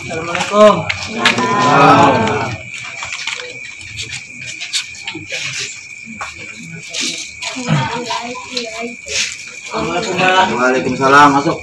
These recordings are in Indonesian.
Assalamualaikum. Assalamualaikum, Pak. Waalaikumsalam, masuk.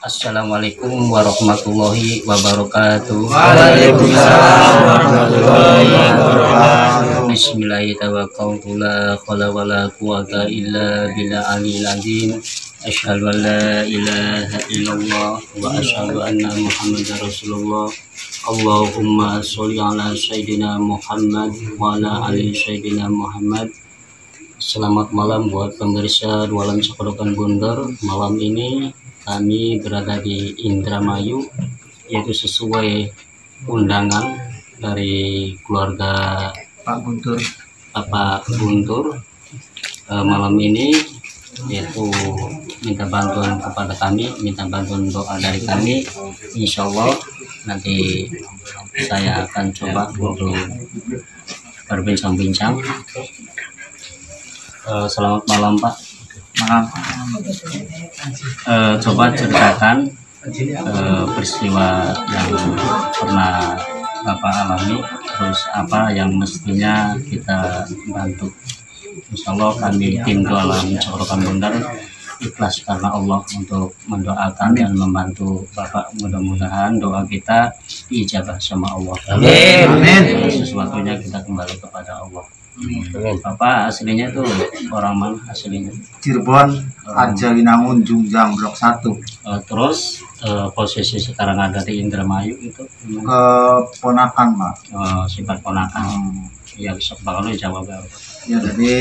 Assalamualaikum warahmatullahi wabarakatuh. Waalaikumsalam warahmatullahi wabarakatuh. Bismillahirrahmanirrahim. La haula wala quwwata illa billahil azim. Asyhadu an la ilaha illallah wa asyhadu anna Muhammadar Rasulullah. Allahumma sholli ala sayyidina Muhammad wa ala ali sayyidina Muhammad. Selamat malam buat pemirsa Dualan Cokrokan Bundar. Malam ini kami berada di Indramayu, yaitu sesuai undangan dari keluarga Pak Guntur. Bapak Guntur. Malam ini yaitu minta bantuan kepada kami, minta bantuan doa dari kami. Insya Allah nanti saya akan coba untuk berbincang-bincang. Selamat malam, Pak. Malam. Coba ceritakan peristiwa yang pernah Bapak alami, terus apa yang mestinya kita bantu. Insya Allah kami tim Dualan Cokrokan Bundar ikhlas karena Allah untuk mendoakan dan membantu Bapak. Mudah-mudahan doa kita diijabah sama Allah. Amin. Amin. Sesuatunya kita kembali kepada Allah. Bapak aslinya tuh orang mana aslinya? Cirebon, Arjawinangun, Jungjang, Blok 1. Terus posisi sekarang ada di Indramayu itu Keponakan, Pak. sifat ponakan. Ya bisa bakal jawab. Ya, jadi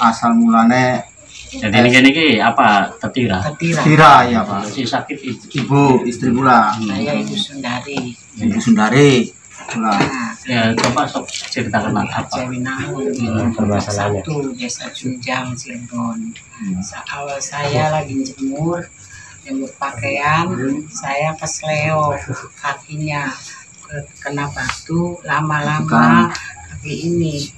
asal mulanya Jadi ini apa tetira? Tira, ya Pak. Si sakit itu. Ibu, istri pula. Saya Ibu Sundari. Ibu Sundari pula. Ya coba sok ceritakan apa? Arjawinangun. Permasalahannya. Satu Desa Jungjang, Cirebon. Awal saya lagi jemur pakaian, saya kesleo kakinya kena batu, lama-lama kaki ini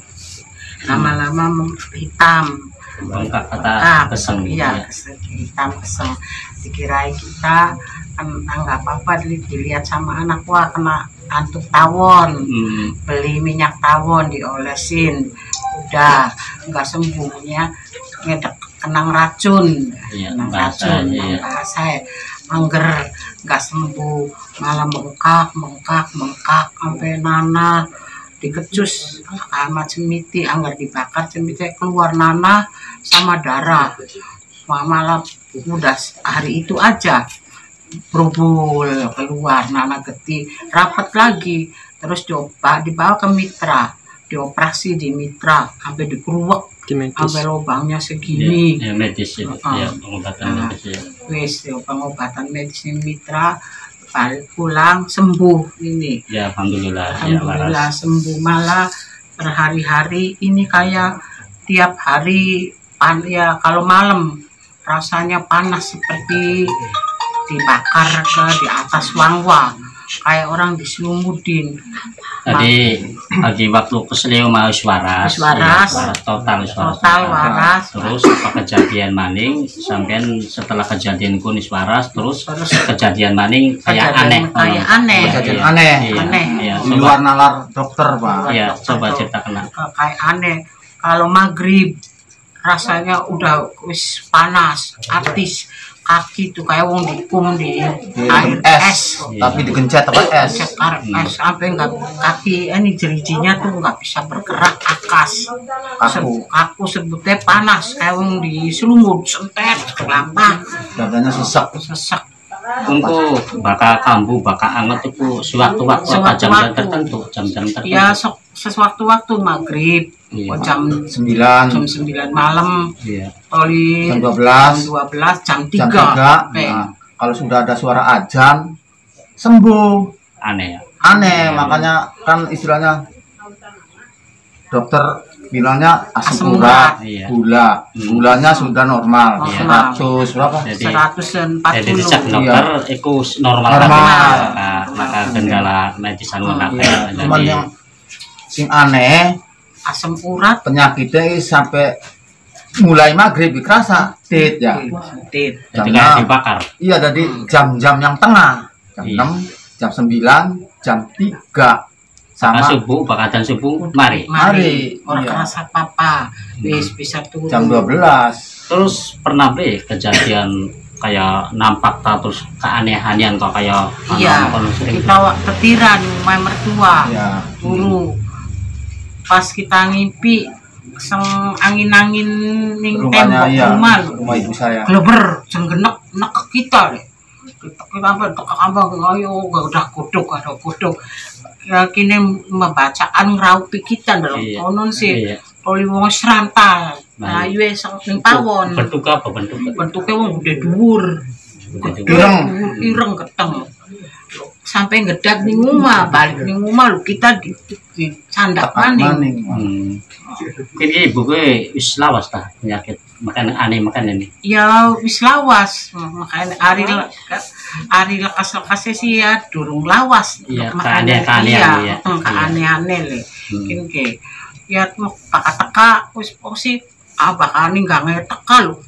lama-lama hitam. Bengkak kata keseng. Iya, hitam keseng. Dikirain kita nggak apa-apa, dilihat sama anak, wah kena antuk tawon. Beli minyak tawon diolesin, udah nggak sembuhnya, ngedek kenang racun. Kenang racun, saya angger nggak sembuh, malah mengkak sampai nanah dikecus sama cemiti, anggar dibakar cemiti keluar nanah sama darah. Malah udah hari itu aja berubul keluar nanah geti, rapat lagi, terus dibawa ke Mitra, dioperasi di Mitra sampai dikeruwek sampai lubangnya segini. Ya, medis ya, pengobatan medis ya. Wis pengobatan medis di Mitra, balik pulang sembuh ini. Ya alhamdulillah. Alhamdulillah ya, sembuh. Malah berhari-hari ini kayak tiap hari ya, kalau malam rasanya panas seperti dibakar di atas wangwa, kayak orang diselumudin. Tadi lagi waktu kesleo mau waras, total waras. Terus apa kejadian maning, sampean setelah kejadian kunis waras, terus kejadian maning kayak aneh. Kejadian aneh. Iya, di luar nalar dokter, Pak. Iya, coba ceritakan. Kayak aneh. Kalau maghrib rasanya udah wis panas, artis kaki tuh kayak wong dikum di air es. Tapi digencet apa es? Es sampai nggak, kaki ini jerijinya tuh nggak bisa bergerak, akas. Aku sebutnya panas kayak wong diselumut, sentet, kelapa. Dadanya sesak. Untuk bakal kambuh, bakal anget itu sewaktu-waktu jam tertentu. Ya sewaktu-waktu maghrib. Jam 9 malam, jam 12, jam 3. Nah, kalau sudah ada suara azan sembuh. Aneh ya? Aneh, makanya kan istilahnya dokter bilangnya asam Asam urat, urat. Iya. gulanya sudah normal, Normal. 100 berapa? Jadi 140. dicek dokter itu normal Normal. maka kendala medis anu Iya. kabeh. Cuman yang sing aneh Asam urat penyakitnya sampai mulai maghrib kerasa tit ya. tit. jadi Jamnya- kayak dibakar. Iya, jadi jam-jam yang tengah, jam Iya. 6, jam 9, jam 3 Sama sama subuh, bakatan subuh, mari. Mari, Orang iya. kerasa apa bisa turun. jam 12. Terus pernah be kejadian kayak nampak terus keanehan kok kayak Iya, anu sering kita ketiran rumah mertua Ya. dulu pas kita ngimpi seng angin-angin ning Rumahnya tembok iya, rumah rumah ibu saya. gleber jenggenek nek ke kita deh kita apa tekak abang ayo gak udah kodok ya kini membacaan ngraupi kita dalam Iya. konon sih Iya. oli wong serantai Nah, ayo sang ning pawon bentuk apa bentuk? bentuknya wong gede dhuwur Ireng. ireng keteng sampai ngedak ning omah balik ning omah lu kita di sandak maning Mungkin ibu gue wis lawas tah penyakit makan aneh makan ini. ya wis lawas makanya ari lekas sih ya durung lawas Iya, makanya keanehan, iya. keanehan le mungkin ke ya teka wis sih bakal ning gak ngeteka lu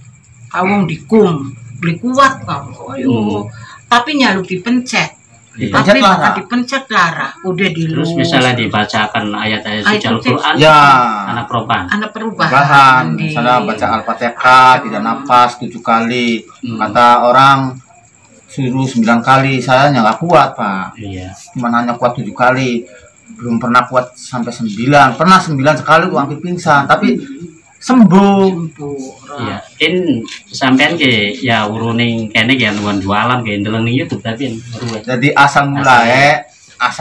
wong dikum beli kuat kau ayo tapi nyaluk dipencet Dipencet tapi Lara. bakal dipencet Lara udah Terus dilus misalnya dibacakan ayat-ayat suci Ayat suci. Al-Quran, Ya. anak perubahan. anak perubahan Bahan, di misalnya baca Al-Fatihah, tidak nafas 7 kali. Kata orang suruh 9 kali, saya nggak kuat Pak. Iya. Cuma hanya kuat 7 kali. Belum pernah kuat sampai 9. Pernah 9 sekali gua hampir pingsan, tapi sembuh. Iya. Kan sampean ke ya uruning kene ya nuan jualan ke ndeleng ning YouTube tapi urue. Jadi asal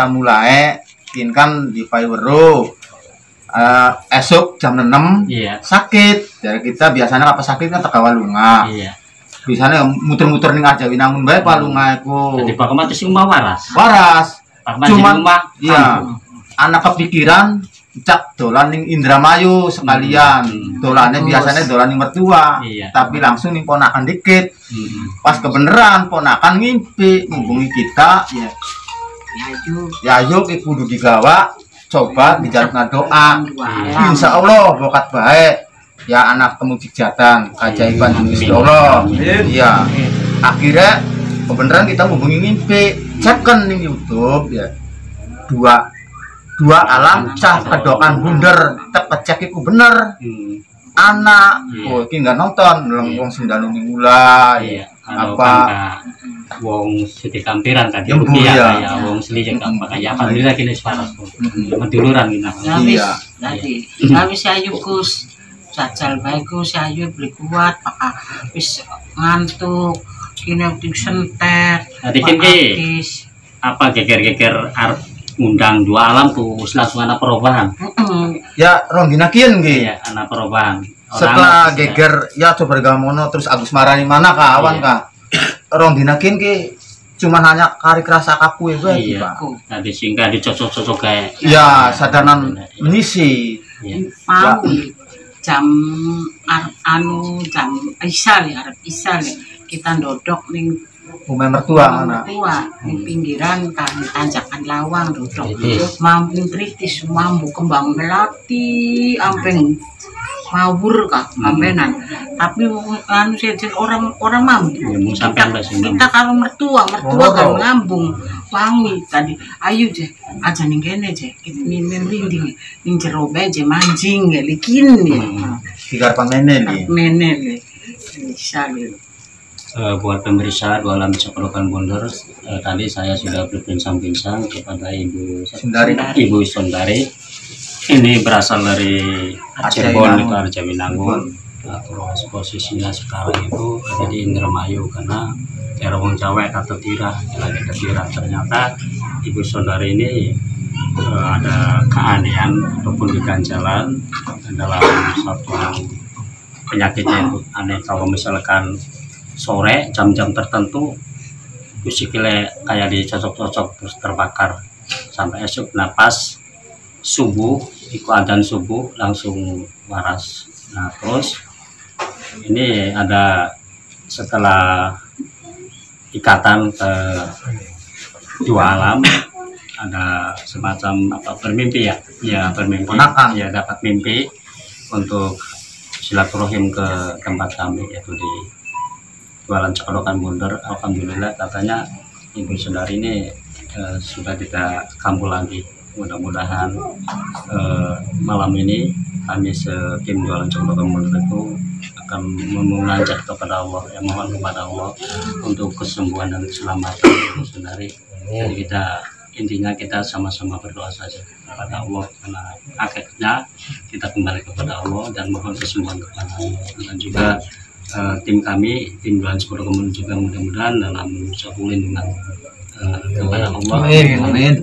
mulai kan di Paiwero. Esok jam 6 Iya. sakit. Jadi kita biasanya apa sakit kan Tegawalunga. Iya. Biasanya muter-muter ning aja winangun bae palunga iku. Jadi Pak Kemat sing rumah waras. Waras. Pak Kemat Cuman rumah. iya. Anak kepikiran cak dolan ning Indramayu sekalian. Dolannya biasanya dolan ning mertua. Iya. Tapi langsung ning ponakan dikit. Hmm. Pas kebeneran ponakan ngimpi ngubungi kita ya. Ya yuk kudu digawa coba dijalukna doa. Insya Allah bokat baik. Ya anak temu jijatan keajaiban Gusti Allah. Iya. Akhirnya kebenaran kita hubungi ngimpi. Cekkan ning YouTube ya. Dua alam cah kedokan bunder tepecek iku bener. Anak oh iki nggak nonton wong sendanu ning ula Iya. apa wong siti kampiran tadi Yang iya ya. ya wong seli juga makanya alhamdulillah kini separas meduluran kita. habis Iya. tadi habis ayu Gus jajal bae Gus ayu beli kuat maka wis ngantuk kini ting sentet Tadi kini apa geger-geger arep ngundang dua alam tuh langsung anak perubahan. ya Rondina kien nggih. Iya, anak perubahan. Setelah geger ya coba gamono terus Agus Marani mana kawan Iya. kak Rondina kien ki cuman hanya kari kerasa kaku ya Iya. Pak. Tadi sehingga dicocok-cocok kayak Ya sadanan mengisi iya. mau jam jam arep isya kita ndodok ning umeh mertua mana tua di pinggiran kan tanjakan lawang duduk Iya. mampu kritis mampu kembang melati ampeng mawur kah ampenan tapi anu saja orang mampu Ngomong sampean Mbak, sing kita kalau mertua kan ngambung wangi tadi ayo je aja ning kene je kita mimpi ning jero bae je mancing ya likin ya tiga pamene nih nene le bisa le Buat pemirsa dua alam Cakrokan Bonder, tadi saya sudah berbincang-bincang kepada Ibu Sondari. Ini berasal dari Cirebon itu Arjawinangun. Terus posisinya sekarang itu ada di Indramayu karena daerah wong Jawa atau Tira lagi ke Tira. Ternyata Ibu Sondari ini ada keanehan ataupun keganjalan dalam satu penyakitnya itu aneh kalau misalkan sore jam-jam tertentu musiknya kayak dicocok-cocok terus terbakar sampai esok napas subuh, ikut adzan subuh langsung waras. Nah terus ini ada setelah ikatan ke dua alam, ada semacam apa bermimpi ya bermimpi ya, dapat mimpi untuk silaturahim ke tempat kami, yaitu di Jualan Coklokan Bundar. Alhamdulillah katanya Ibu Sundari ini sudah tidak kambuh lagi. Mudah-mudahan malam ini kami setim Jualan Coklokan Bundar itu akan memunajat kepada Allah, mohon kepada Allah untuk kesembuhan dan keselamatan Ibu Sundari. Dan intinya kita sama-sama berdoa saja kepada Allah, karena akhirnya kita kembali kepada Allah dan mohon kesembuhan kepada Allah. Dan juga tim kami, tim Jualan Coklokan Bundar juga mudah-mudahan dalam suatu lindungan kepada Allah. Amin.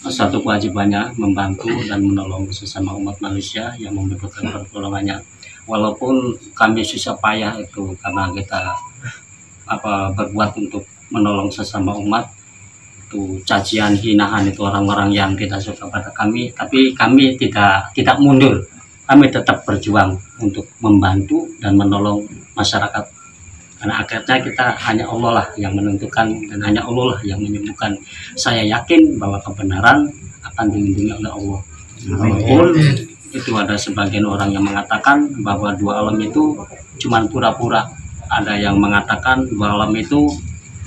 Satu kewajibannya membantu dan menolong sesama umat manusia yang membutuhkan pertolongannya. Walaupun kami susah payah itu karena kita berbuat untuk menolong sesama umat, itu cacian, hinaan itu orang-orang yang tidak suka pada kami, tapi kami tidak mundur. Kami tetap berjuang untuk membantu dan menolong masyarakat. Karena akhirnya kita hanya Allah lah yang menentukan dan hanya Allah lah yang menyembuhkan. Saya yakin bahwa kebenaran akan dilindungi oleh Allah. Walaupun itu ada sebagian orang yang mengatakan bahwa dua alam itu cuma pura-pura. Ada yang mengatakan bahwa alam itu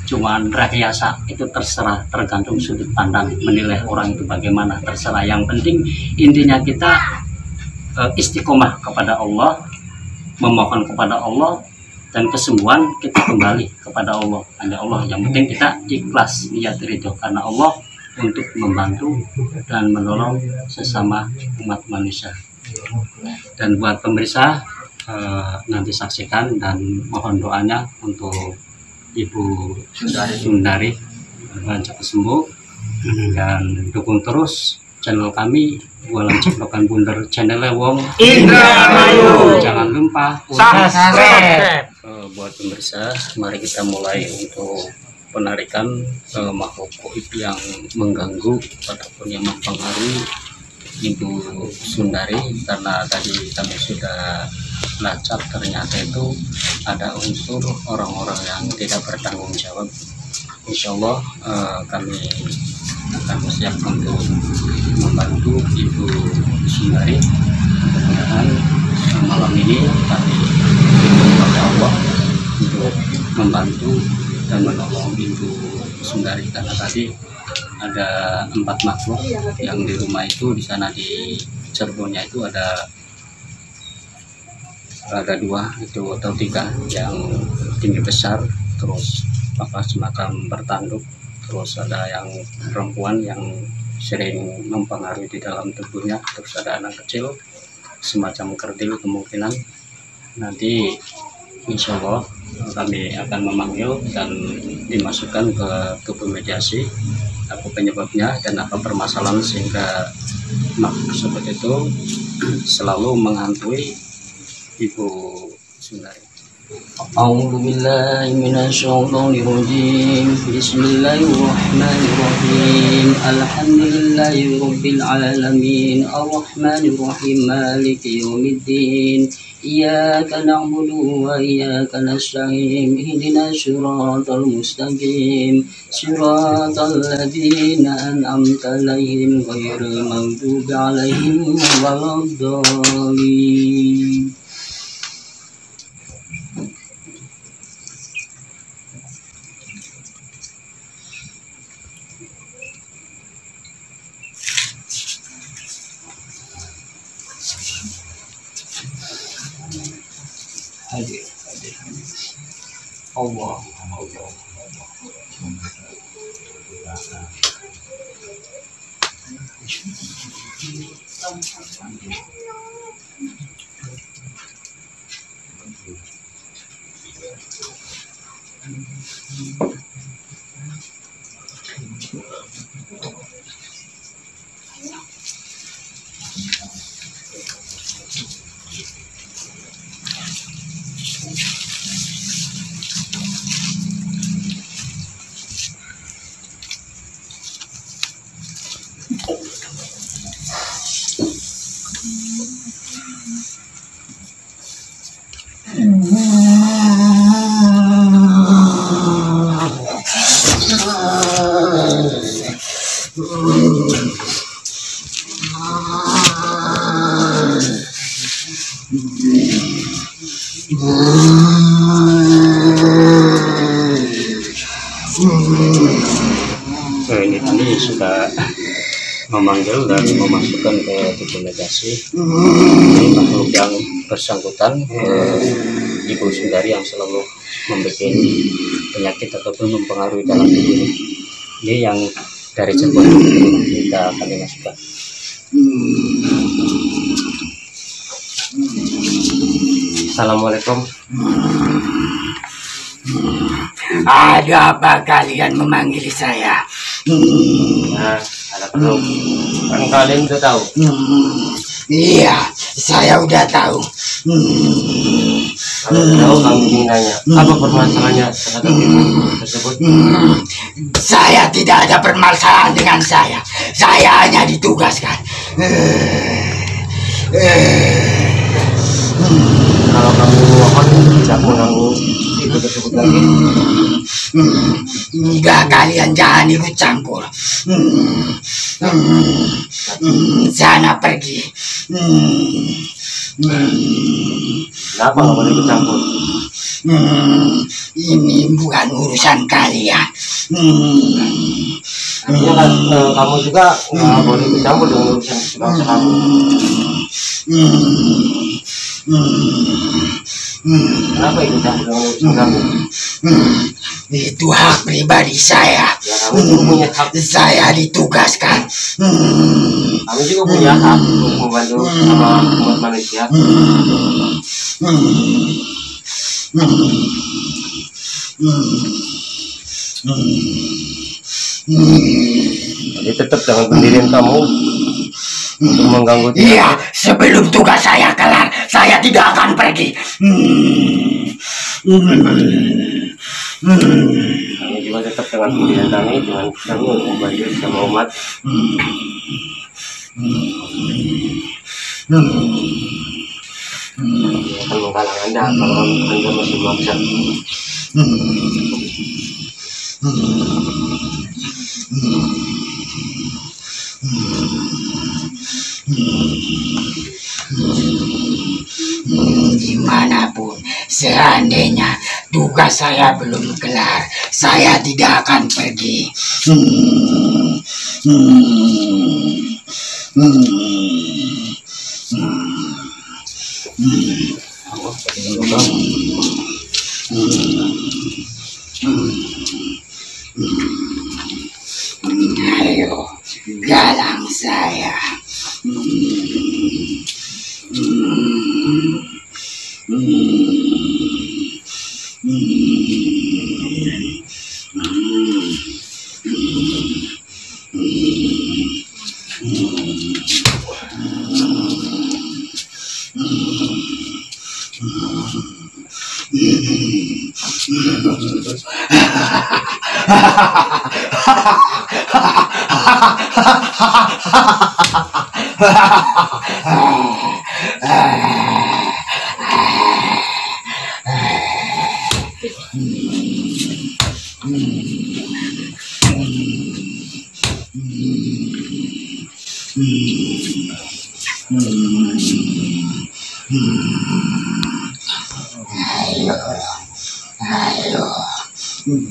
cuma rekayasa. Itu terserah, tergantung sudut pandang. Menilai orang itu bagaimana, terserah. Yang penting intinya kita istiqomah kepada Allah, memohon kepada Allah, dan kesembuhan kita kembali kepada Allah. Hanya Allah, yang penting kita ikhlas niat ridho karena Allah untuk membantu dan menolong sesama umat manusia. Dan buat pemirsa, nanti saksikan dan mohon doanya untuk Ibu Sundari cepat sembuh, dan dukung terus channel kami Jualan Coklokan Bundar, channelnya Wong Indramayu. Jangan lupa subscribe. Buat pemirsa, mari kita mulai untuk penarikan makhluk gaib yang mengganggu ataupun yang mempengaruhi Ibu Sundari, karena tadi kami sudah lacak ternyata itu ada unsur orang-orang yang tidak bertanggung jawab. Insya Allah kami akan siap untuk membantu Ibu Sundari. Mudah-mudahan malam ini kami kepada Allah untuk membantu dan menolong Ibu Sundari, karena tadi ada 4 makhluk yang di rumah itu, di sana di Cirebonnya itu ada 2 itu atau 3 yang tinggi besar, terus semacam bertanduk, terus ada yang perempuan yang sering mempengaruhi di dalam tubuhnya, terus ada anak kecil semacam kerdil. Kemungkinan nanti insya Allah kami akan memanggil dan dimasukkan ke tubuh mediasi apa penyebabnya dan apa permasalahan sehingga makhluk tersebut itu selalu menghantui Ibu Sundari. A'udzu billahi minasyaitonir rajim. Bismillahirrahmanirrahim. Alhamdulillahirabbil alamin. Arrahmanir rahim. Maliki yaumiddin. Iyyaka na'budu wa iyyaka nasta'in. Ihdinas siratal mustaqim. Siratal ladzina an'amta 'alaihim ghairil maghdubi 'alaihim waladdallin. Hadir. Allah. So, ini tadi sudah memanggil dan memasukkan ke tubuh negasi ini makhluk yang bersangkutan, Ibu Sundari yang selalu membuat penyakit ataupun mempengaruhi dalam tubuh ini yang dari Cirebon kita akan dimasukkan. Assalamualaikum. Ada apa kalian memanggil saya? Nah, ada perlu. Kan kalian udah tahu. Iya, saya udah tahu. Kalau tahu kami ingin nanya, apa permasalahannya terhadap ibu tersebut? Saya tidak ada permasalahan dengan saya. Saya hanya ditugaskan. Kalau kamu mohon tidak mengganggu ibu tersebut lagi. Enggak, kalian jangan ikut campur. Sana pergi. Kenapa nggak boleh ikut campur? Ini bukan urusan kalian. Artinya kan kamu juga nggak boleh ikut campur dengan urusan bangsa kamu. Kenapa ikut campur dengan urusan kamu? Itu hak pribadi saya. Ya, kamu juga punya hak. Saya ditugaskan. Kamu juga punya hak untuk membantu sama umat manusia. Jadi tetap dengan pendirian kamu untuk mengganggu dia. Iya, sebelum tugas saya kelar, saya tidak akan pergi. Kami juga tetap dengan pendirian kami, dengan kami untuk membantu sama umat. Akan menghalang Anda kalau Anda masih memaksa. Dimanapun, seandainya tugas saya belum kelar, saya tidak akan pergi. Ayo, galang saya. Ayo,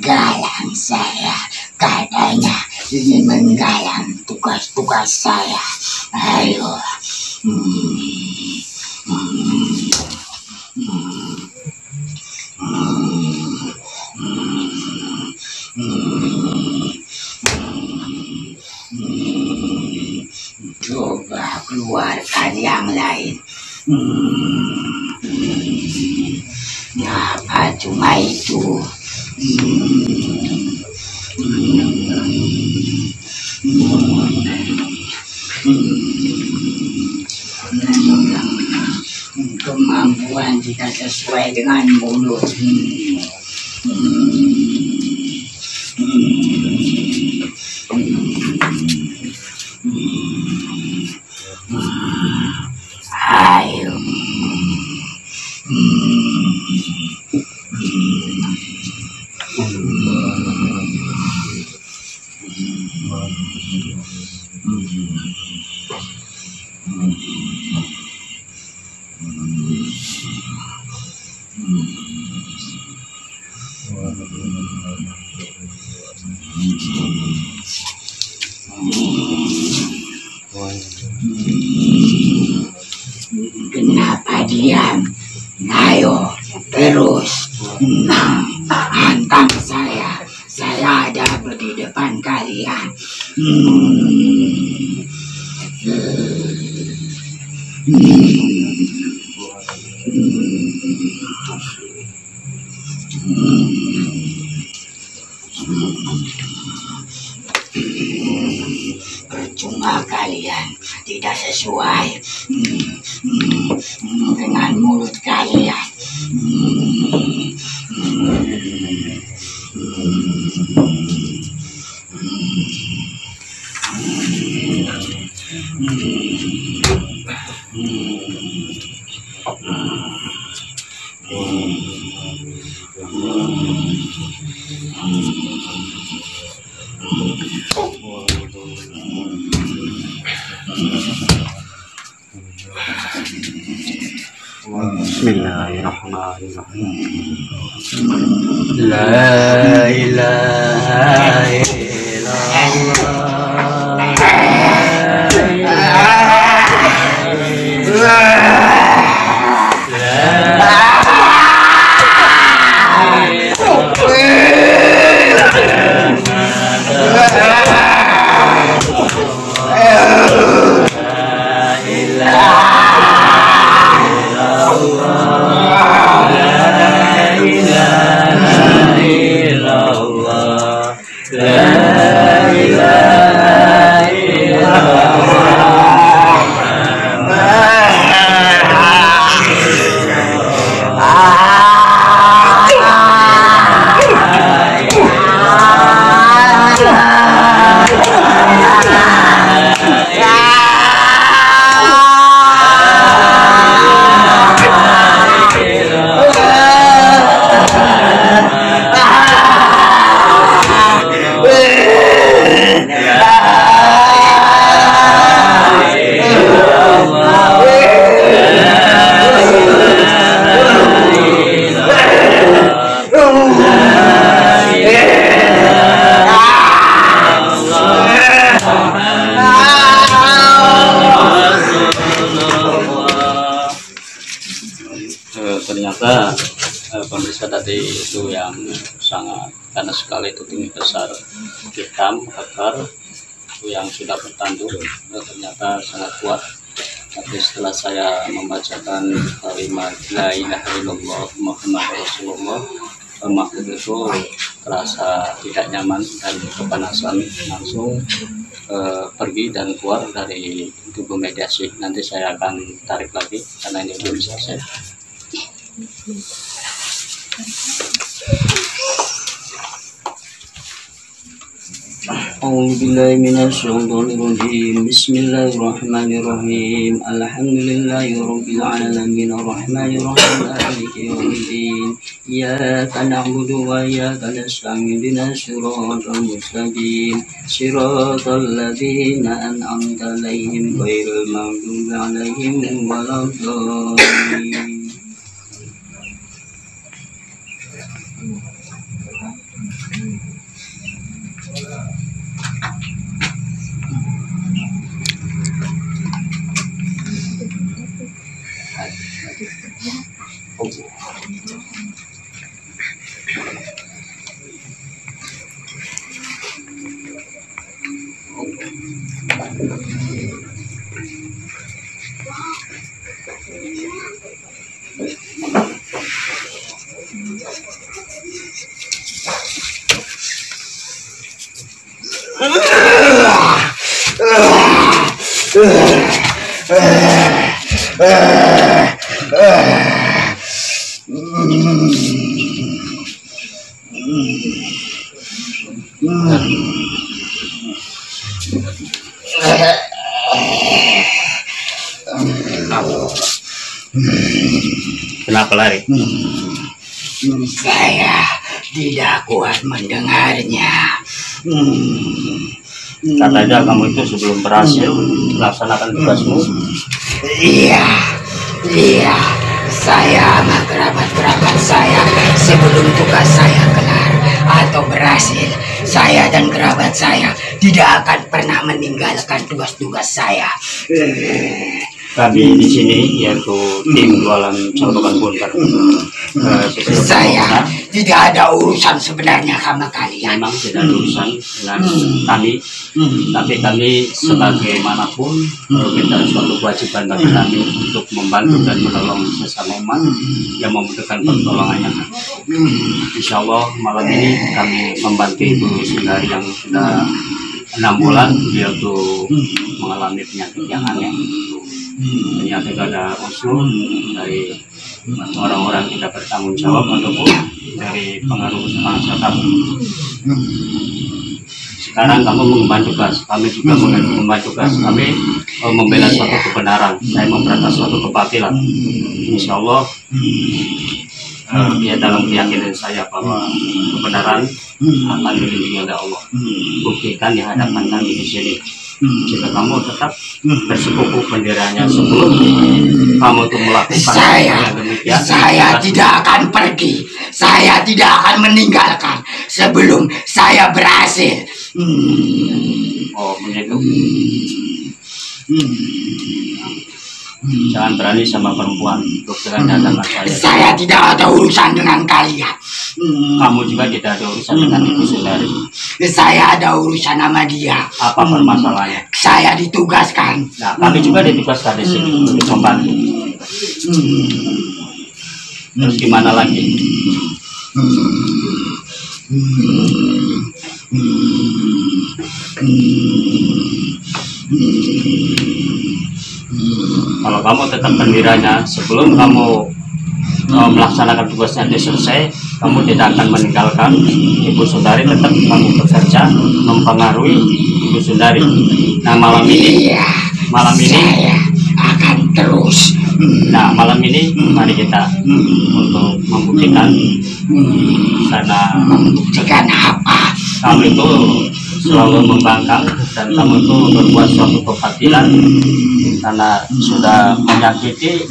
galang saya. Katanya ingin menggalang tugas-tugas saya. Ayo. Coba keluarkan yang lain. Apa cuma itu? Kemampuan tidak sesuai dengan mulut. Ayo. Kenapa diam? Ayo terus hantam saya. Saya ada di depan kalian. Percuma kalian, tidak sesuai dengan mulut kalian. Bismillahirrahmanirrahim. La ilaha ternyata pemirsa tadi itu yang sangat panas sekali, itu tinggi besar hitam akar itu yang sudah bertanduk, ternyata sangat kuat. Tapi setelah saya membacakan kalimat la ilaha illallah Muhammad Rasulullah, makhluk itu terasa tidak nyaman dan kepanasan, langsung pergi dan keluar dari tubuh mediasi. Nanti saya akan tarik lagi karena ini belum selesai. A'udzubillahi minasyaitonirrajim. Bismillahirrahmanirrahim. Alhamdulillahirabbil alamin arrahmanirrahim maliki yaumiddin. Iyyaka na'budu wa iyyaka nasta'in ihdinas siratal mustaqim. Siratal ladzina an'amta 'alaihim ghairil maghdubi 'alaihim waladdallin. Kenapa lari? Saya tidak kuat mendengarnya. Katanya kamu itu sebelum berhasil melaksanakan tugasmu. Iya, Saya sama kerabat-kerabat saya sebelum tugas saya kelar atau berhasil, saya dan kerabat saya tidak akan pernah meninggalkan tugas-tugas saya. Kami di sini yaitu tim jualan Saudokan Bunter. Saya tidak ada urusan sebenarnya sama kalian. Memang tidak ada urusan dengan kami, tapi kami sebagaimanapun kita suatu kewajiban bagi kami untuk membantu dan menolong sesama umat yang membutuhkan pertolongannya. Insya Allah malam ini kami membantu Ibu Sundari yang sudah 6 bulan dia tuh mengalami penyakit yang aneh. Penyakit ada usul dari orang-orang tidak bertanggung jawab ataupun dari pengaruh bangsa kami. Sekarang kamu mengemban tugas, kami juga mengemban tugas. Kami membela suatu kebenaran, saya memberantas suatu kebatilan. Insya Allah ya dalam keyakinan saya bahwa kebenaran akan dilindungi oleh Allah. Buktikan di hadapan kami di sini. Jika kamu tetap bersekufu benderanya sebelum kamu itu melakukan yang demikian, saya tidak akan pergi, saya tidak akan meninggalkan sebelum saya berhasil. Oh begitu. Jangan berani sama perempuan untuk hadapan saya. Saya tidak ada urusan dengan kalian. Kamu juga tidak ada urusan dengan Ibu Sundari. Saya ada urusan sama dia. Apa permasalahannya? Saya ditugaskan. Nah, kami juga ditugaskan di sini untuk membantu. Terus gimana lagi? Kalau kamu tetap gembiranya sebelum kamu melaksanakan tugasnya selesai, kamu tidak akan meninggalkan Ibu Sundari, tetap kamu bekerja mempengaruhi Ibu Sundari. Nah malam ini saya akan terus. Nah malam ini mari kita untuk membuktikan, karena Membuktikan apa? kamu itu selalu membangkang dan kamu itu berbuat suatu kebatilan karena sudah menyakiti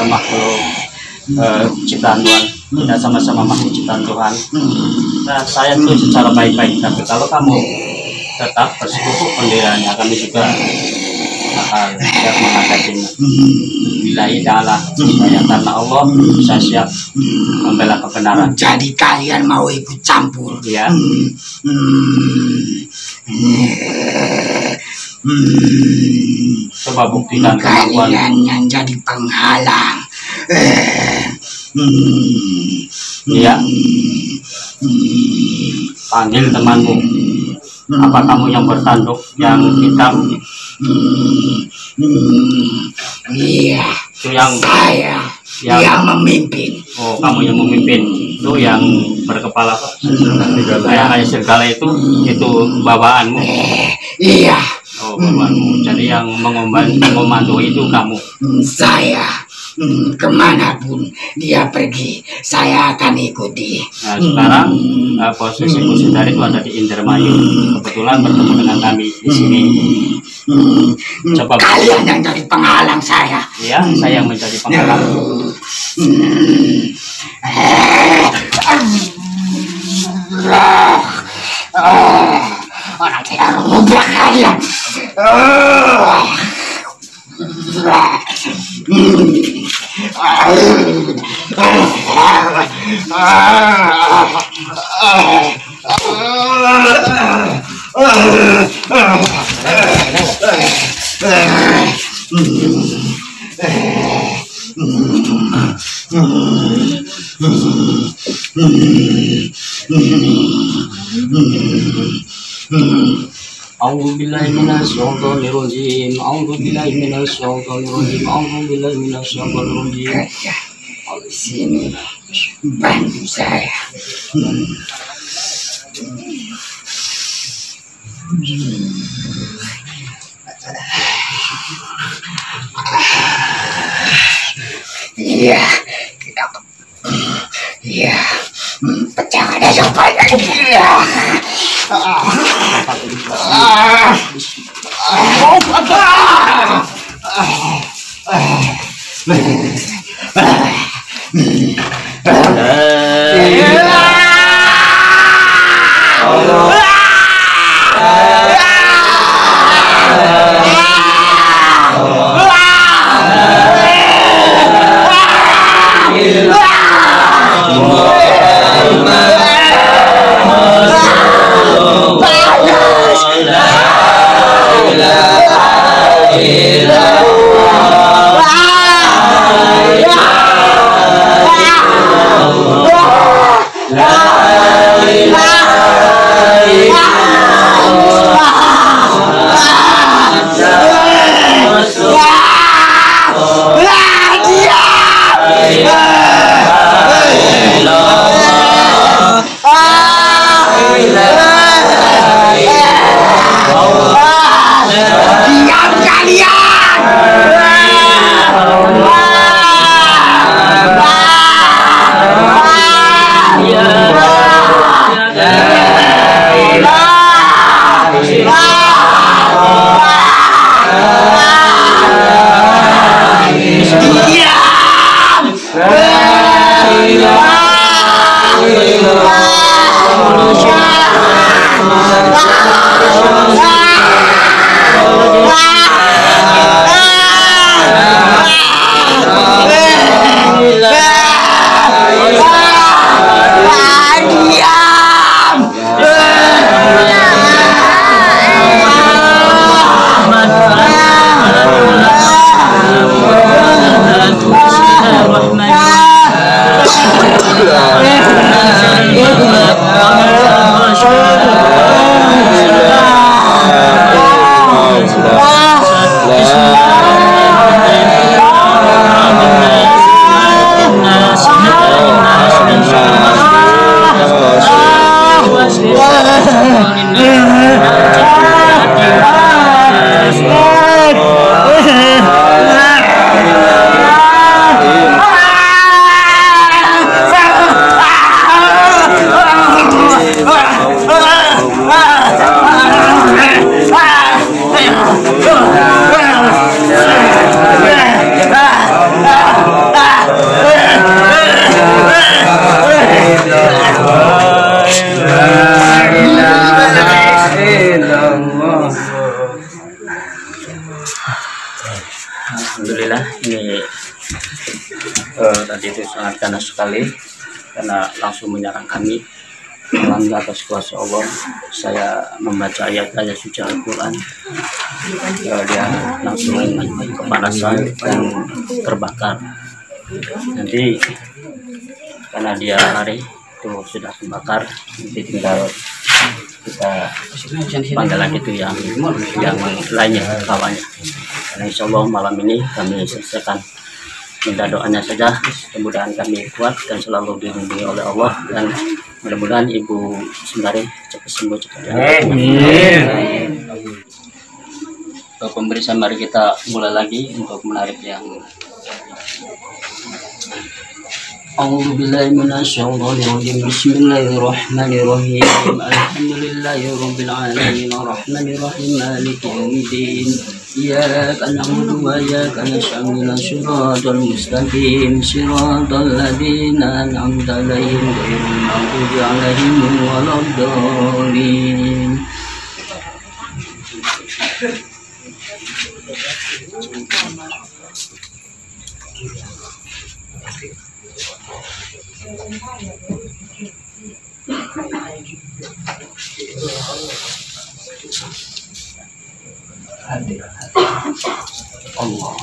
makhluk ciptaan Tuhan. Kita sama-sama makhluk ciptaan Tuhan. Nah saya itu secara baik-baik, tapi kalau kamu tetap bersekufu pendiriannya, kami juga akan siap menghadapinya. Bila idalah saya karena Allah, saya siap membela kebenaran. Jadi kalian mau ikut campur? Ya. Coba buktikan kemampuan. Kalian yang jadi penghalang. Iya. Panggil temanmu. Apa kamu yang bertanduk, yang hitam? Iya. Itu yang Saya yang memimpin. Oh, kamu yang memimpin. Itu yang berkepala apa? Kayak serigala itu bawaanmu. Iya. Oh, bawaanmu. Jadi yang mengomando itu kamu. Saya kemanapun dia pergi, saya akan ikuti. Nah, sekarang posisi Ibu Sundari itu ada di Indramayu. Kebetulan bertemu dengan kami di sini. Coba Kalian yang jadi penghalang saya. Iya, saya yang menjadi penghalang. Orang tidak membuat kalian. A'udzu billahi minasyaitonir rajim. A'udzu billahi minasyaitonir rajim. A'udzu billahi minasyaitonir rajim. Di sini bantu saya. Iya, kita. Iya, pecah ada supaya. Iya. Diam kalian. Alhamdulillah, ini tadi itu sangat ganas sekali karena langsung menyerang kami. Dalam atas kuasa Allah, saya membaca ayat-ayat suci Al-Quran. Dia langsung kepanasan dan terbakar. Nanti karena dia lari itu sudah terbakar, nanti tinggal kita panggil lagi itu yang lainnya kawannya. Karena insya Allah malam ini kami selesaikan, minta doanya saja, mudah-mudahan kami kuat dan selalu dilindungi oleh Allah, dan mudah-mudahan Ibu Sundari cepat sembuh cepat. Untuk pemeriksaan, mari kita mulai lagi untuk menarik yang A'udzubillahi minasyaitonirrajim. Bismillahirrahmanirrahim. Alhamdulillahirabbil alamin arrahmanirrahim maliki yaumiddin. Iyyaka na'budu wa iyyaka nasta'in. Shiratal mustaqim shiratal ladzina an'amta 'alaihim ghairil maghdubi 'alaihim waladdallin. Allah.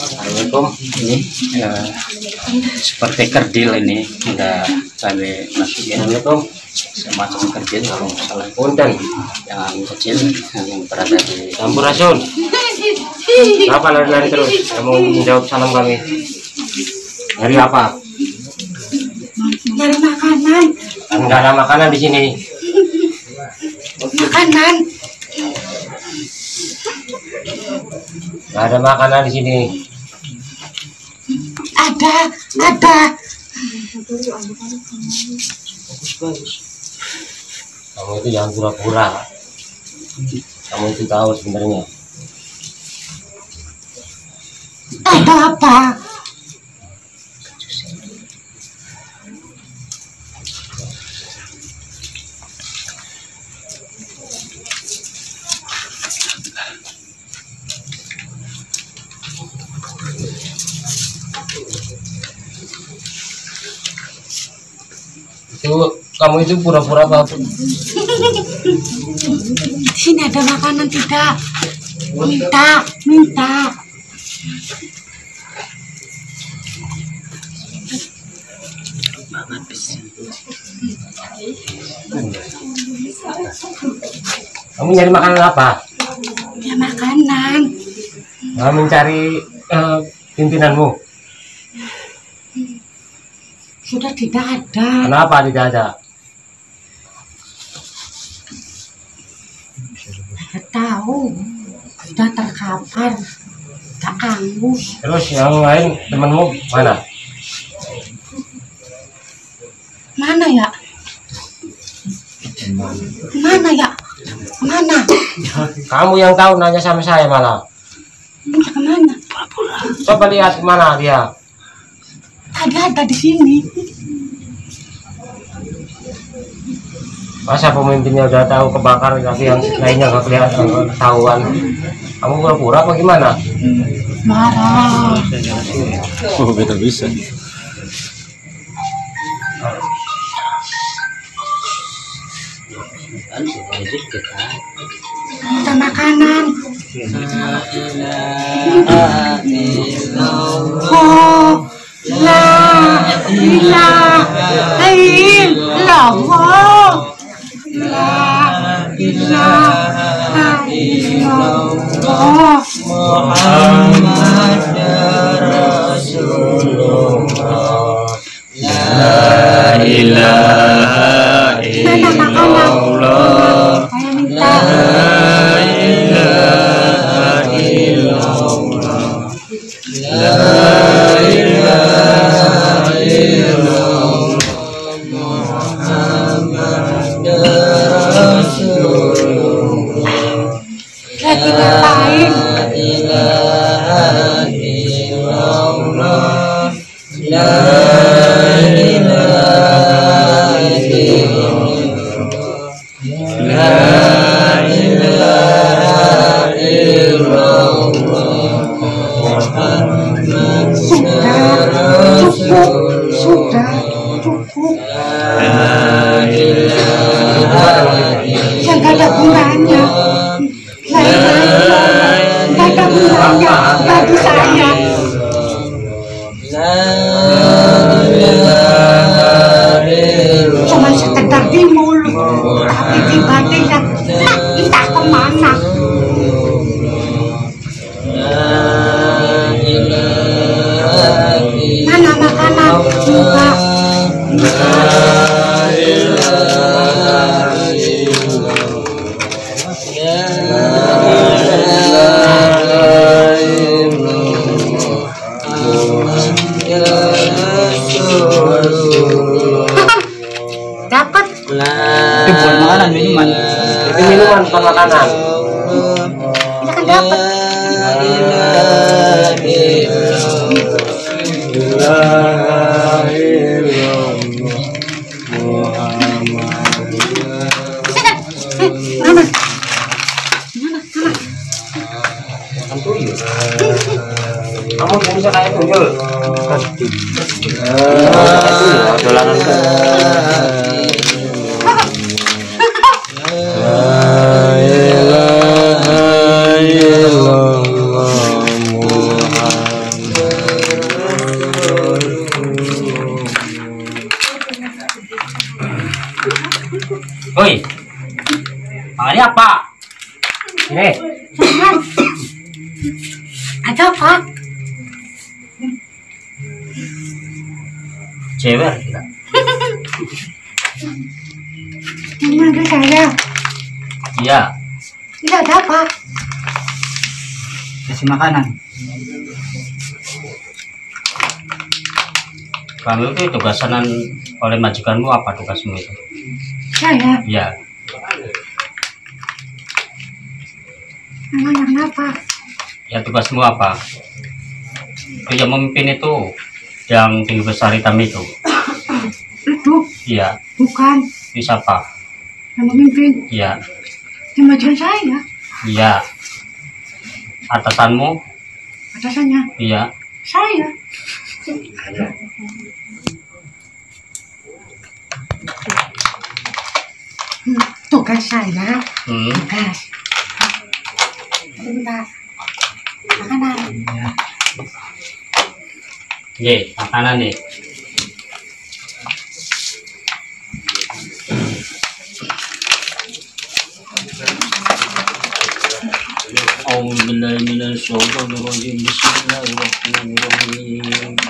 Assalamualaikum. Ini seperti kerdil, ini udah kami masukin. Assalamualaikum. Semacam kerdil kalau salah. Punten yang kecil yang berada di Sampurasun. Kenapa lari-lari terus? Kamu menjawab salam kami. Dari apa? Dari makanan. Enggak ada makanan di sini. Makanan. Enggak ada makanan di sini. Ada. Kamu itu jangan pura-pura. Kamu itu tahu sebenarnya. Ada apa? Kamu itu pura-pura apa? Di sini ada makanan tidak? Minta. Kamu nyari makanan apa? Ya makanan. Kamu mencari pimpinanmu. Sudah tidak ada. Kenapa tidak ada? Tidak tahu. Sudah terkapar. Tak angus. Terus yang lain temanmu mana? Mana ya? Kamu yang tahu nanya sama saya malah. Minta kemana? Coba lihat mana dia. Tadi ada di sini. Masa pemimpinnya udah tahu kebakar tapi yang lainnya nggak kelihatan ketahuan. Kamu pura-pura apa gimana? Marah. Oh, beta bisa. Minta makanan. Oh, la ilaha illallah. La ilaha illallah. Muhammad Rasulullah. La ilaha illallah. Saya minta. Lagi ngapain? Sudah cukup. Yang gak ada gunanya. Gak ada gunanya bagi saya. Cuma sekedar di mulut, tapi di batinnya entah kemana. Mana makanan? Minta. Dapat. Itu bukan makanan, minuman. Itu minuman bukan makanan. Kita kan dapat. Mana? Kamu bisa kayak tuyul. Dolanan. Oi, makannya apa? Ini. Jangan. Ada apa? Cewek kita. Yang manggil saya. Iya. Tidak ada apa? Kasih makanan. Kamu itu tugasanan oleh majikanmu apa tugasmu itu? Saya. Iya. Namanya apa? Ya tugasmu apa? Itu yang memimpin itu, yang tinggi besar hitam itu. Itu Iya. bukan Itu siapa? yang memimpin. Iya. Yang majikan saya. Iya. Atasanmu? Atasannya Iya. saya. tugas saya. Tugas. Minta makanan. Makanan nih. Bismillahirrahmanirrahim.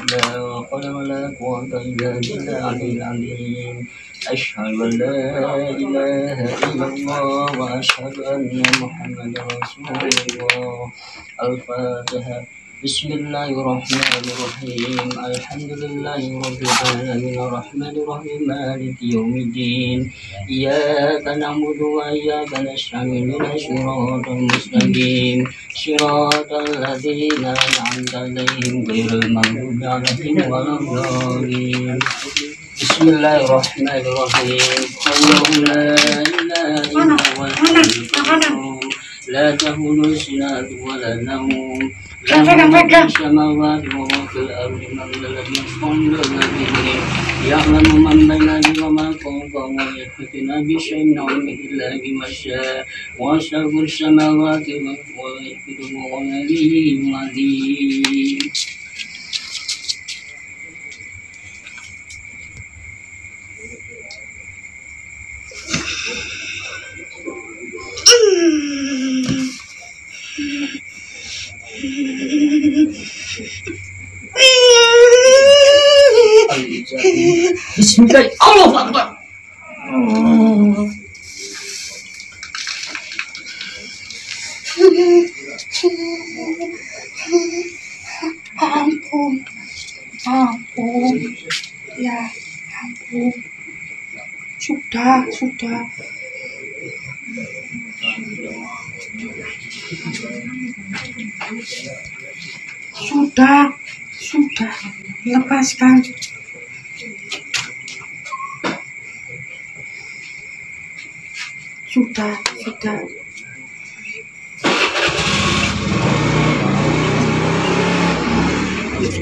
La hawla wala quwwata illa billahil azim. Asyhadu an la ilaha illallah wa asyhadu anna Muhammadar Rasulullah. Al-Fatihah. Bismillahirrahmanirrahim. Alhamdulillahirabbil alamin arrahmanir rahim maliki yaumiddin. Iyyaka na'budu wa iyyaka nasta'in ihdinas siratal mustaqim. Siratal ladzina an'amta 'alaihim ghairil maghdubi 'alaihim waladdallin. Bismillahirrahmanirrahim. Allahu la ilaha illa huwal hayyul qayyum. La ta'khudhuhu sinatun wa la nawm. السماوات وفي الأرض من الذي يصنع الذين يعلم من بين أيديهم وما فوقهم ويحيطون بشيء من علمه إلا بما شاء وسع السماوات والأرض وغنيه عظيم. Bismillah, Allahu Akbar. Ampun, ampun, ya ampun. Sudah. Sudah, lepaskan. Sudah.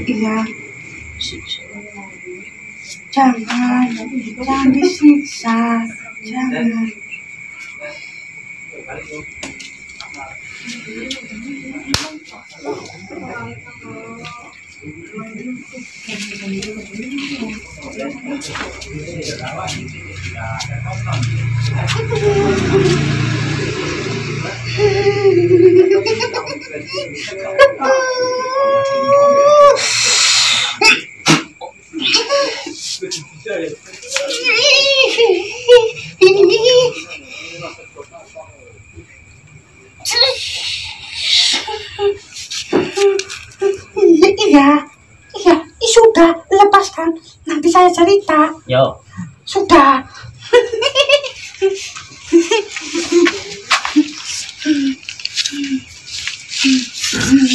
Iya. Jangan disiksa. Jangan. Iya, sudah, lepaskan. Nanti saya cerita. Yo. Sudah.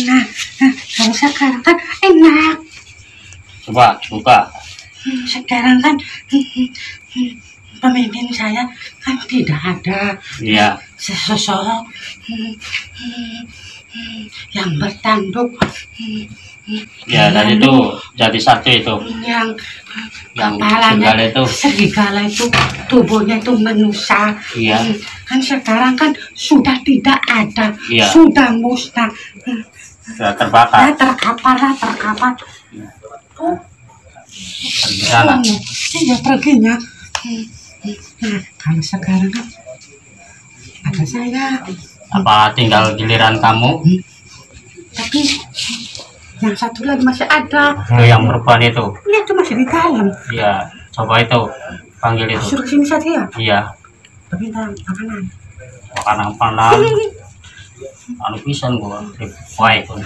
Nah, kalau sekarang kan enak. Coba. Sekarang kan pemimpin saya kan tidak ada. Iya. Sesosok yang bertanduk. Ya, tadi itu jadi satu itu. Yang kepalanya serigala itu tubuhnya itu manusia. Iya. Kan sekarang kan sudah tidak ada. Iya. Sudah musnah. Sudah terbakar. Terkapar. Di sana. Iya, perginya. Nah, kalau sekarang kan ada saya. Apa tinggal giliran kamu? Tapi yang satu lagi masih ada. Yang perempuan itu? Iya, itu masih di dalam. Iya, coba itu panggil itu. Suruh sini saja ya? Iya. Minta makanan. Makanan. Anu pisan gua, baik pun.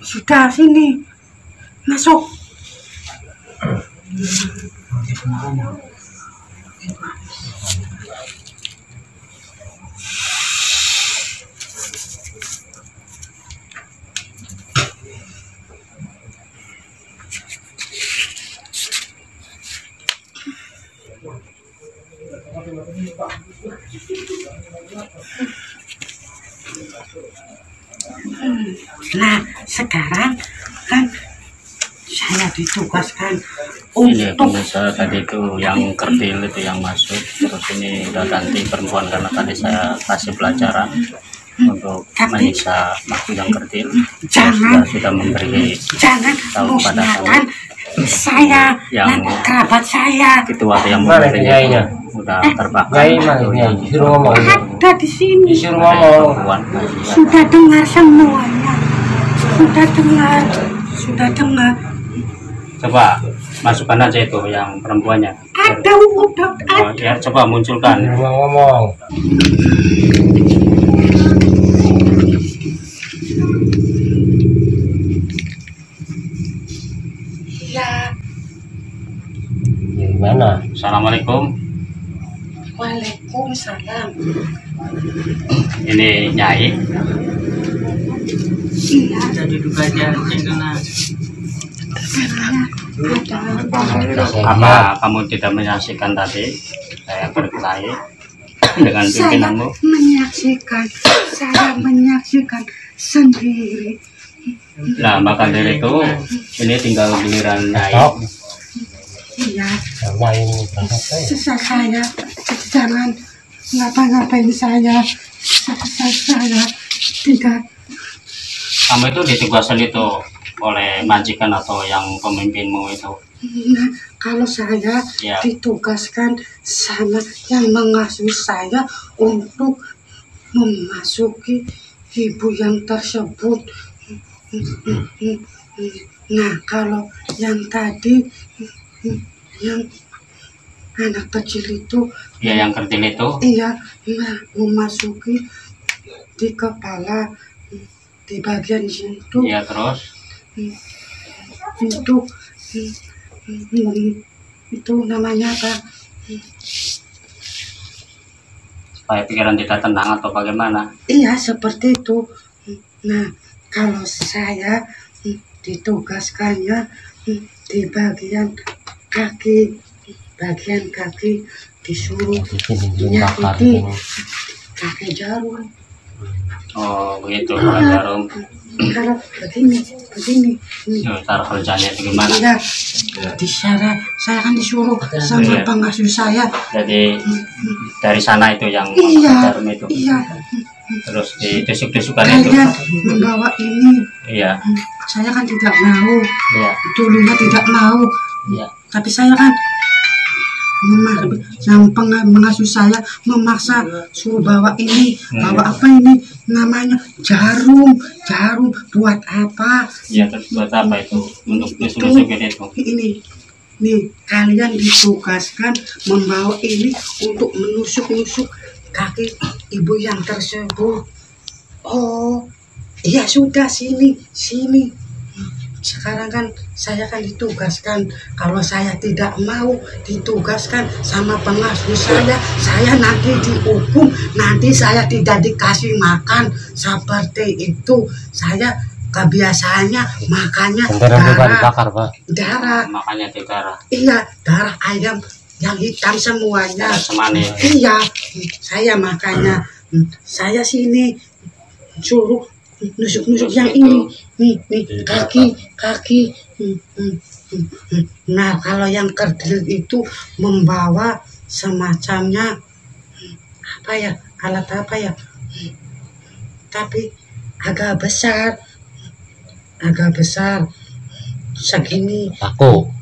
Sudah, sini. Masuk. Nah, sekarang kan saya ditugaskan Ini untuk pemirsa tadi itu yang kerdil itu yang masuk, terus ini udah ganti perempuan karena tadi saya kasih pelajaran untuk menyiksa makhluk yang kerdil. jangan Sudah memberi tahu pada musnahkan saya yang dan kerabat saya. itu ada yang Mana memberinya kiainya? udah terbakar. Kiai mana kiai? Disuruh ngomong. Ada di sini, Disuruh ngomong. Perempuan. sudah dengar semuanya, sudah dengar. Coba masukkan aja itu yang perempuannya. Ada udah Oh, ya, coba munculkan. Disuruh ngomong. ya. Ya gimana? Assalamualaikum. Waalaikumsalam. Ini Nyai. Iya, Jadi duga aja kena Apa kamu tidak menyaksikan tadi saya berkelahi dengan pimpinanmu? saya menyaksikan sendiri. Nah, maka dari itu ini tinggal giliran Nyai. Stop. Iya, Sama ini berangkat saya. saya jangan ngapa-ngapain saya tidak. Kamu itu ditugaskan itu oleh majikan atau yang pemimpinmu itu? Nah, kalau saya Ya. ditugaskan sama yang mengasuh saya untuk memasuki ibu yang tersebut. Nah, kalau yang tadi yang anak kecil itu, Ya, yang kerdil itu. iya, nah, memasuki di kepala, di bagian situ. Ya, terus Itu namanya apa? supaya pikiran tidak tenang atau bagaimana? Iya, seperti itu. Nah, kalau saya ditugaskannya di bagian kaki disuruh nyakiti pakai jarum. Oh, begitu, Pak Jarum. Kalau begini nih. Cara kerjanya itu gimana? Iya, di sana saya kan disuruh sama Iya. pengasuh saya. Jadi dari sana itu yang Iya, jarum itu. iya. Terus ditusuk-tusukan itu. Kalian membawa ini, Iya, saya kan tidak mau. iya, Dulunya tidak mau, iya. tapi saya kan yang mengasuh saya memaksa suruh bawa ini, bawa apa ini namanya jarum buat apa? Iya, terus buat apa itu? Untuk tusuk-tusukin itu. Ini nih, kalian ditugaskan membawa ini untuk menusuk-nusuk kaki ibu yang tersebut. Oh, iya sudah, sini. Sekarang kan saya kan ditugaskan. Kalau saya tidak mau ditugaskan sama pengasuh saya nanti dihukum, nanti saya tidak dikasih makan seperti itu. Saya kebiasaannya makannya Bendera juga darah, dibakar, Pak. darah. Makanya itu darah. Iya, darah ayam yang hitam semuanya. Darah semani. Iya, saya makanya saya sini suruh nusuk-nusuk yang ini, nih kaki. Nah, kalau yang kerdil itu membawa semacamnya apa ya, alat apa ya, tapi agak besar segini. Aku.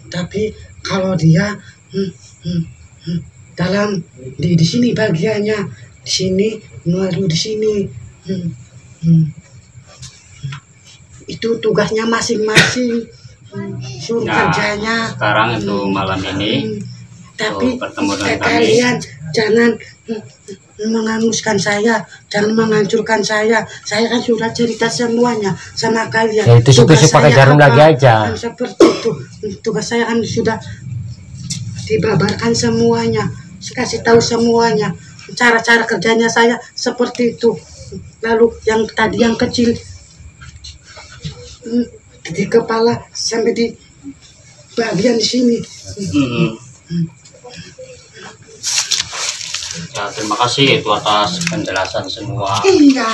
Tapi kalau dia dalam di sini bagiannya, di sini lalu di sini. Itu tugasnya masing-masing, suruh Nah, kerjanya. sekarang itu malam ini Tapi bertemu dengan kami. kalian jangan menganguskan saya, jangan menghancurkan saya. Saya kan sudah cerita semuanya sama kalian. Ya, itu Tugas pakai saya jarum apa? lagi aja. Kan seperti itu. Tugas saya kan sudah dibabarkan semuanya, saya kasih tahu semuanya. Cara-cara kerjanya saya seperti itu. Lalu yang tadi yang kecil di kepala sampai di bagian sini. Ya, terima kasih itu atas penjelasan semua. Iya,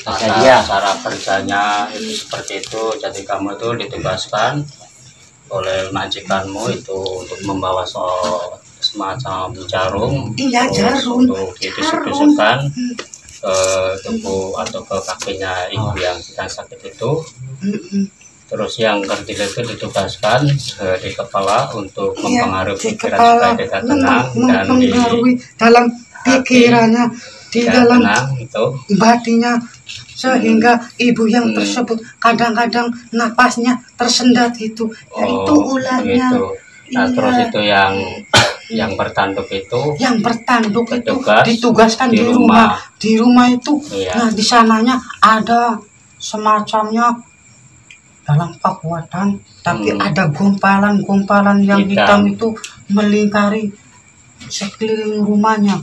cara kerjanya itu seperti itu. Jadi kamu itu ditugaskan oleh majikanmu itu untuk membawa semacam jarum, Iya, jarum. untuk ditusuk-tusukkan ke tubuh atau ke kakinya ibu yang sedang sakit itu. Terus yang kerdil itu ditugaskan di kepala untuk mempengaruhi pikiran supaya kita tenang, dan mempengaruhi dalam pikirannya, di dalam tenang itu batinnya, sehingga ibu yang tersebut kadang-kadang napasnya tersendat itu. Ya, itu ulahnya. begitu. Nah, terus itu yang bertanduk itu, ditugaskan di rumah. Di rumah itu, nah di sananya ada semacamnya dalam kekuatan, tapi ada gompalan-gompalan yang hitam itu melingkari sekeliling rumahnya.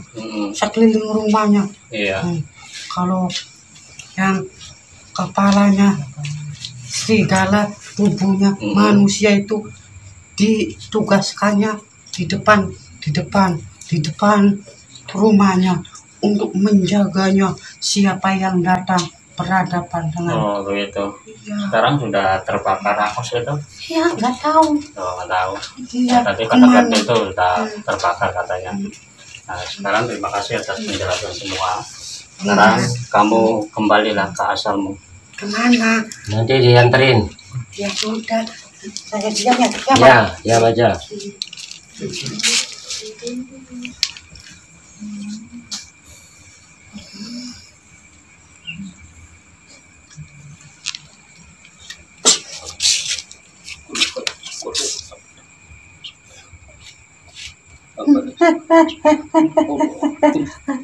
Kalau yang kepalanya serigala, tubuhnya manusia itu ditugaskannya di depan rumahnya untuk menjaganya siapa yang datang berhadapan dengan. Begitu. Iya. Sekarang sudah terbakar hangus itu? Iya, nggak tahu. Nggak tahu. Iya, Tadi kata-kata itu sudah terbakar katanya. Nah, sekarang terima kasih atas penjelasan semua. Sekarang kamu kembalilah ke asalmu. Kemana? Nanti dianterin. Ya sudah, saya diam ya. Ya, diam aja.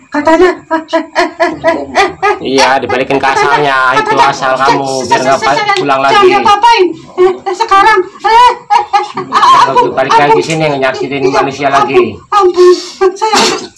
Katanya Iya, dibalikin ke asalnya. Itu asal kamu biar nggak pulang lagi. jangan apa-apain sekarang. Kalau balik lagi sini nyakitin manusia lagi. Ampun, saya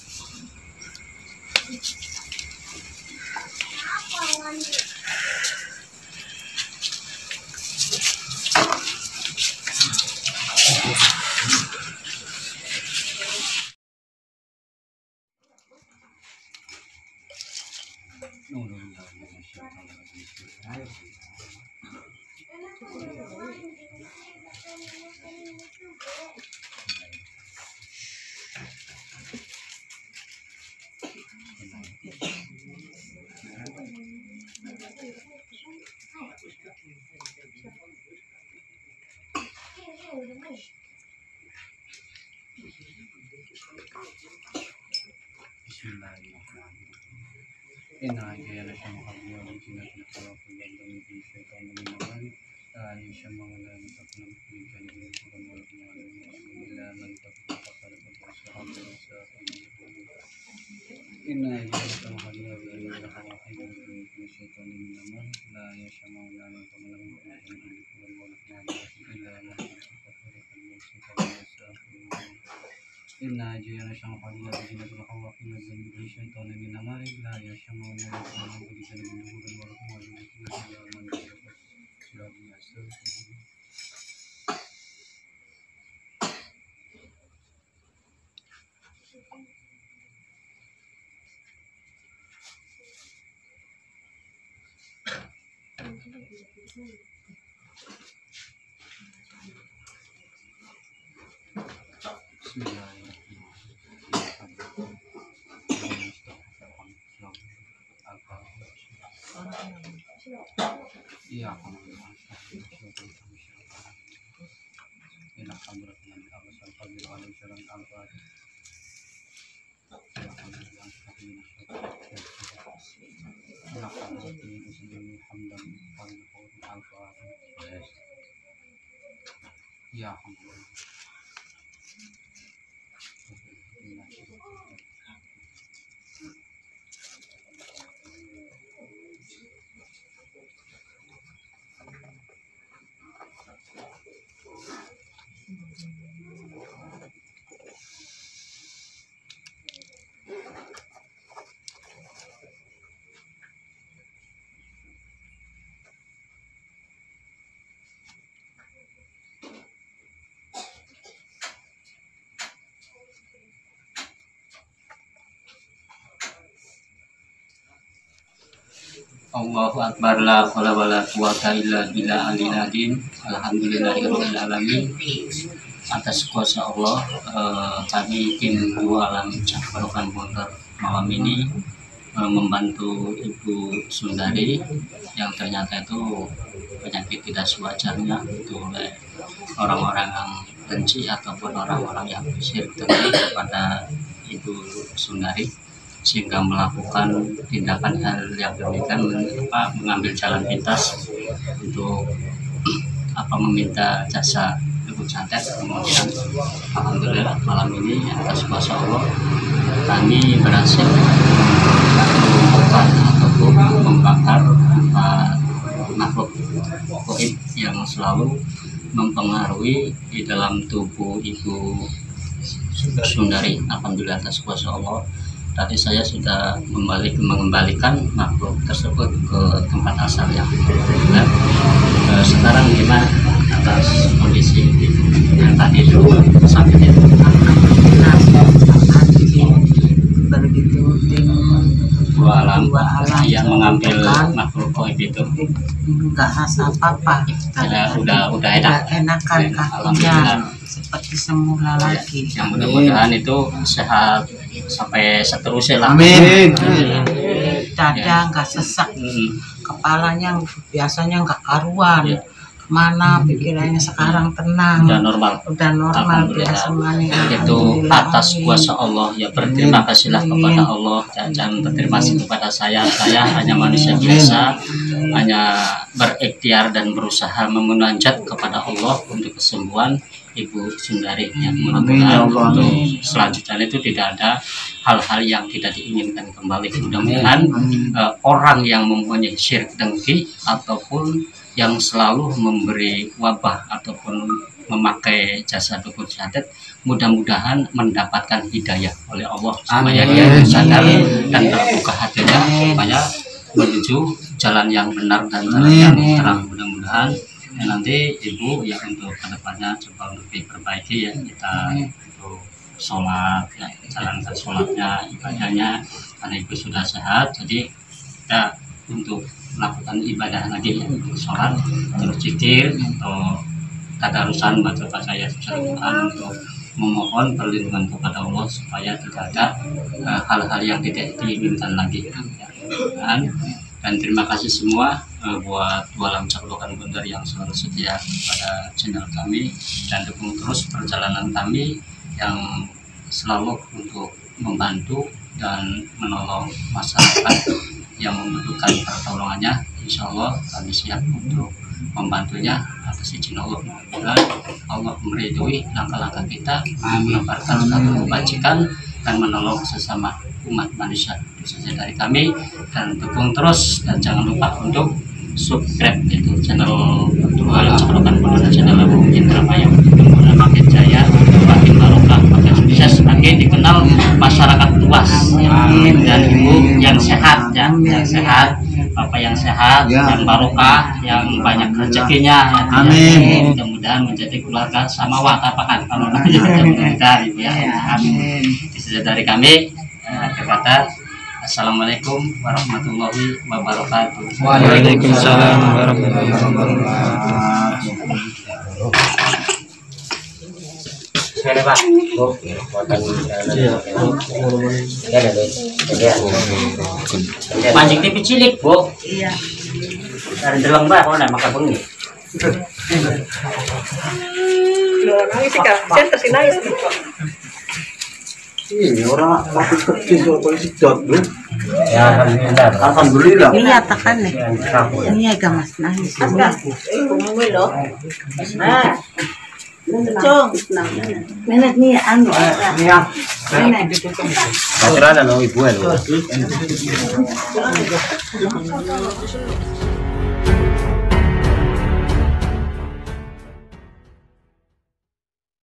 Allahu Akbar, la haula wala quwata illa billah aliyil azim. Alhamdulillahirabbil alamin. Atas kuasa Allah, kami tim Dua Alam Caparokan Bonder malam ini membantu Ibu Sundari yang ternyata itu penyakit tidak sewajarnya itu oleh orang-orang yang benci ataupun orang-orang yang syirik kepada Ibu Sundari, sehingga melakukan tindakan hal yang demikian, mengambil jalan pintas untuk meminta jasa Ibu Santet. Kemudian alhamdulillah malam ini atas kuasa Allah kami berhasil ataupun membakar makhluk gaib yang selalu mempengaruhi di dalam tubuh Ibu Sundari. Alhamdulillah atas kuasa Allah. Tadi saya sudah mengembalikan makhluk tersebut ke tempat asalnya. Nah, sekarang gimana atas kondisi yang tadi itu sakitnya? Begitu tim Dua Alam yang mengambil makhluk gaib itu nggak rasa apa-apa. Udah enak. Enakan kakinya seperti semula lagi. Yang mudah-mudahan itu sehat sampai seterusnya lah. Amin. Dada nggak sesak, kepalanya biasanya nggak karuan. Mana pikirannya sekarang tenang, udah normal biasa mani. Itu atas kuasa Allah ya, berterima kasihlah kepada Allah, jangan berterima kasih kepada saya hanya manusia biasa, hanya berikhtiar dan berusaha memunajat kepada Allah untuk kesembuhan Ibu Sundari. Ya, mudah-mudahan untuk selanjutnya itu tidak ada hal-hal yang tidak diinginkan kembali. Mudah-mudahan orang yang mempunyai syirik dengki ataupun yang selalu memberi wabah ataupun memakai jasa dukun santet, mudah-mudahan mendapatkan hidayah oleh Allah supaya dia sadar dan terbuka hatinya supaya menuju jalan yang benar dan jalan yang terang. Mudah-mudahan nanti Ibu ya untuk kedepannya coba untuk diperbaiki ya, kita untuk sholat ya, jalankan sholatnya, ibadahnya, karena Ibu sudah sehat, jadi kita untuk melakukan ibadah lagi ya, untuk sholat, terus zikir atau tadarusan baca ayat Al-Quran untuk memohon perlindungan kepada Allah supaya tidak ada hal-hal yang tidak diinginkan lagi ya. Dan terima kasih semua buat Dua Alam Caparokan Bonder yang selalu setia pada channel kami dan dukung terus perjalanan kami yang selalu untuk membantu dan menolong masyarakat yang membutuhkan pertolongannya. Insya Allah kami siap untuk membantunya atas izin Allah. Allah meridhoi langkah-langkah kita, menebarkan suatu kebajikan dan menolong sesama umat manusia. Itu saja dari kami, dan dukung terus dan jangan lupa untuk subscribe itu channel Dua Alam Caparokan Bonder, channel Abu Indramayu, makin jaya, makin barokah, makin sukses, makin dikenal masyarakat luas ya. Dan Ibu yang sehat ya, yang sehat, Bapak yang sehat, yang barokah, yang banyak rezekinya ya. Amin. Mudah-mudahan menjadi keluarga samawat apakan kalau kita Ibu ya. Amin. Itu dari kami. Berkata Assalamualaikum warahmatullahi wabarakatuh. Waalaikumsalam warahmatullahi wabarakatuh. Sekali Pak. Mancing TV cilik, Bu. Iya. Dari delang Mbak, kalau nak makan bunyi. Loh, nangis sih Kak. Saya terus nangis. Ini orang masih kecil polisi dot bro. Ya Alhamdulillah. Iya takan nih. Iya gak mas nangis. Ngomong loh. Nah. Cung. Nenek nih anu. Iya. Nenek. Masih ada no ibu lo.